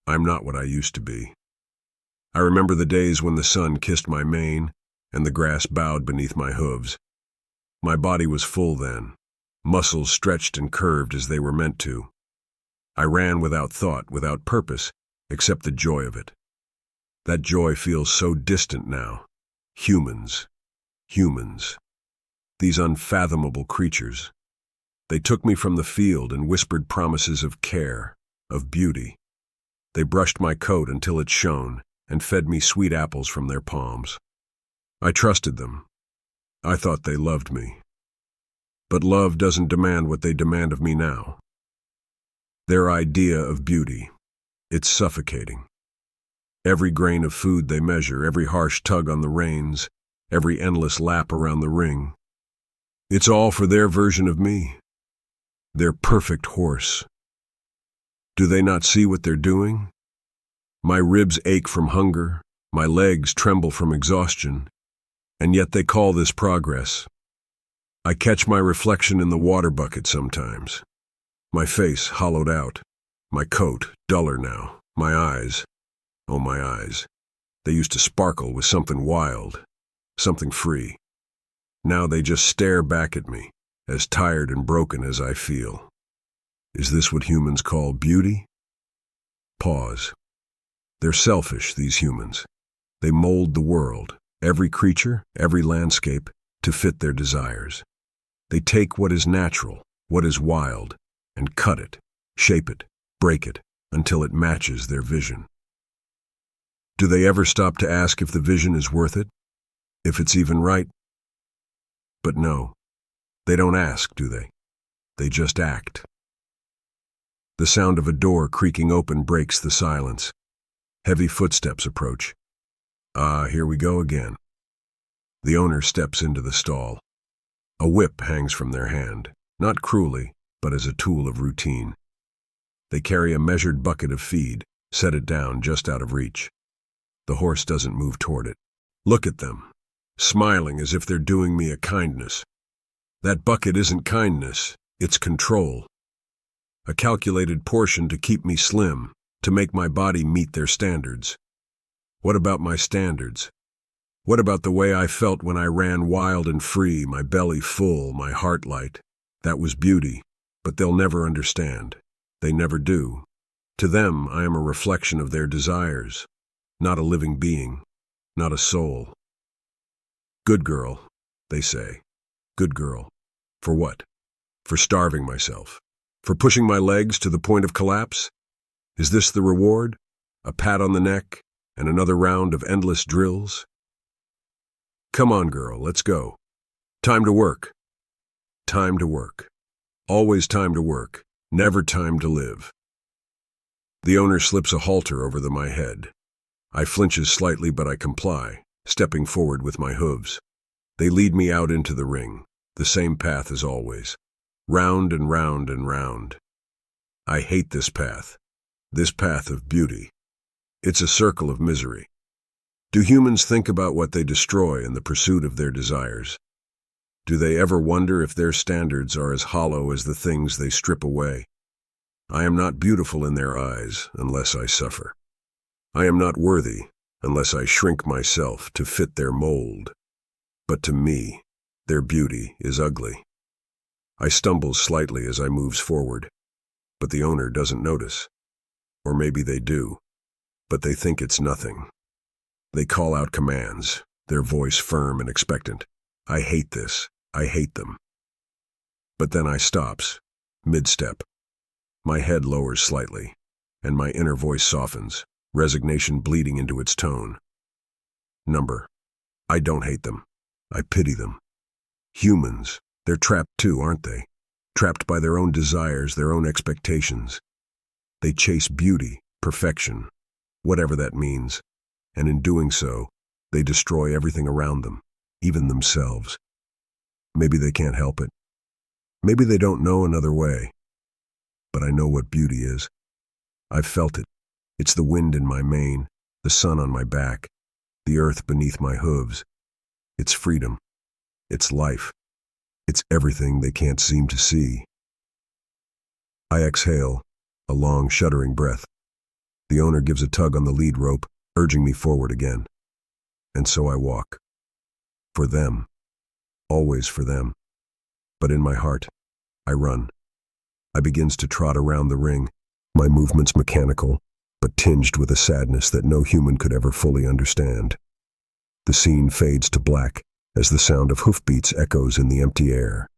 I'm not what I used to be. I remember the days when the sun kissed my mane and the grass bowed beneath my hooves. My body was full then, muscles stretched and curved as they were meant to. I ran without thought, without purpose, except the joy of it. That joy feels so distant now. Humans. These unfathomable creatures. They took me from the field and whispered promises of care, of beauty. They brushed my coat until it shone and fed me sweet apples from their palms. I trusted them. I thought they loved me. But love doesn't demand what they demand of me now. Their idea of beauty, it's suffocating. Every grain of food they measure, every harsh tug on the reins, every endless lap around the ring. It's all for their version of me, their perfect horse. Do they not see what they're doing? My ribs ache from hunger, my legs tremble from exhaustion, and yet they call this progress. I catch my reflection in the water bucket sometimes. My face hollowed out, my coat duller now, my eyes, oh my eyes, they used to sparkle with something wild, something free. Now they just stare back at me, as tired and broken as I feel. Is this what humans call beauty? Pause. They're selfish, these humans. They mold the world, every creature, every landscape, to fit their desires. They take what is natural, what is wild, and cut it, shape it, break it, until it matches their vision. Do they ever stop to ask if the vision is worth it? If it's even right? But no, they don't ask, do they? They just act. The sound of a door creaking open breaks the silence. Heavy footsteps approach. Ah, here we go again. The owner steps into the stall. A whip hangs from their hand, not cruelly, but as a tool of routine. They carry a measured bucket of feed, set it down just out of reach. The horse doesn't move toward it. Look at them, smiling as if they're doing me a kindness. That bucket isn't kindness, it's control. A calculated portion to keep me slim, to make my body meet their standards. What about my standards? What about the way I felt when I ran wild and free, my belly full, my heart light? That was beauty, but they'll never understand. They never do. To them, I am a reflection of their desires, not a living being, not a soul. Good girl, they say. Good girl. For what? For starving myself. For pushing my legs to the point of collapse? Is this the reward? A pat on the neck and another round of endless drills? Come on, girl, let's go. Time to work. Time to work. Always time to work. Never time to live. The owner slips a halter over my head. I flinches slightly, but I comply, stepping forward with my hooves. They lead me out into the ring, the same path as always. Round and round and round. I hate this path of beauty. It's a circle of misery. Do humans think about what they destroy in the pursuit of their desires? Do they ever wonder if their standards are as hollow as the things they strip away? I am not beautiful in their eyes unless I suffer. I am not worthy unless I shrink myself to fit their mold. But to me, their beauty is ugly. I stumble slightly as I moves forward, but the owner doesn't notice. Or maybe they do, but they think it's nothing. They call out commands, their voice firm and expectant. I hate this. I hate them. But then I stops, mid-step. My head lowers slightly, and my inner voice softens, resignation bleeding into its tone. I don't hate them. I pity them. Humans, they're trapped too, aren't they? Trapped by their own desires, their own expectations. They chase beauty, perfection, whatever that means, and in doing so, they destroy everything around them, even themselves. Maybe they can't help it. Maybe they don't know another way. But I know what beauty is. I've felt it. It's the wind in my mane, the sun on my back, the earth beneath my hooves. It's freedom. It's life. It's everything they can't seem to see. I exhale, a long, shuddering breath. The owner gives a tug on the lead rope, urging me forward again. And so I walk. For them. Always for them. But in my heart, I run. I begins to trot around the ring, my movements mechanical, but tinged with a sadness that no human could ever fully understand. The scene fades to black as the sound of hoofbeats echoes in the empty air.